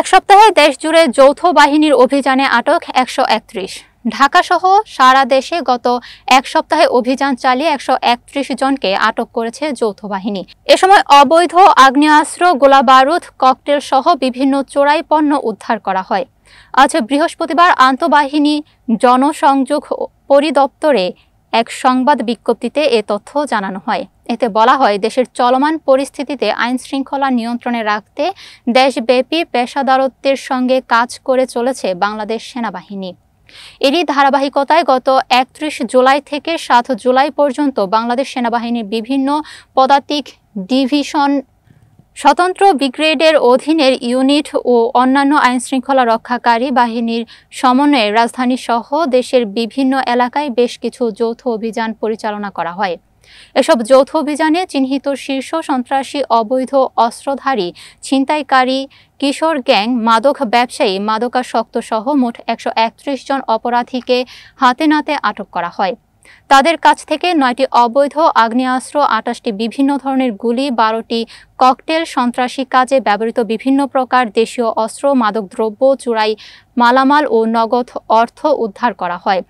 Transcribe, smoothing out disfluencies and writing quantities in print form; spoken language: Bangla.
এক সপ্তাহে দেশজুড়ে যৌথ বাহিনীর অভিযানে আটক ১৩১। ঢাকাসহ সারা দেশে গত এক সপ্তাহে অভিযান চালিয়ে ১৩১ জনকে আটক করেছে যৌথ বাহিনী। এ সময় অবৈধ আগ্নেয়াস্ত্র, গোলাবারুদ, ককটেল সহ বিভিন্ন চোরাই পণ্য উদ্ধার করা হয়। আজ বৃহস্পতিবার আন্তঃবাহিনী জনসংযোগ পরিদপ্তরে এক সংবাদ বিজ্ঞপ্তিতে এ তথ্য জানানো হয়। এতে বলা হয়, দেশের চলমান পরিস্থিতিতে আইনশৃঙ্খলা নিয়ন্ত্রণে রাখতে দেশব্যাপী পেশাদারত্বের সঙ্গে কাজ করে চলেছে বাংলাদেশ সেনাবাহিনী। এরই ধারাবাহিকতায় গত ৩১ জুলাই থেকে ৭ জুলাই পর্যন্ত বাংলাদেশ সেনাবাহিনীর বিভিন্ন পদাতিক ডিভিশন, স্বতন্ত্র ব্রিগেডের অধীনের ইউনিট ও অন্যান্য আইনশৃঙ্খলা রক্ষাকারী বাহিনীর সমন্বয়ে রাজধানীসহ দেশের বিভিন্ন এলাকায় বেশ কিছু যৌথ অভিযান পরিচালনা করা হয়। এসব যৌথ অভিযানে চিহ্নিত শীর্ষ সন্ত্রাসী, অবৈধ অস্ত্রধারী, ছিনতাইকারী, কিশোর গ্যাং, মাদক ব্যবসায়ী, মাদকাসক্ত সহ মোট ১৩১ জন অপরাধীকে হাতে নাতে আটক করা হয়। তাদের কাছ থেকে ৯টি অবৈধ আগ্নেয়াস্ত্র, ২৮টি বিভিন্ন ধরনের গুলি, ১২টি ককটেল, সন্ত্রাসী কাজে ব্যবহৃত বিভিন্ন প্রকার দেশীয় অস্ত্র, মাদকদ্রব্য, চোরাই মালামাল ও নগদ অর্থ উদ্ধার করা হয়।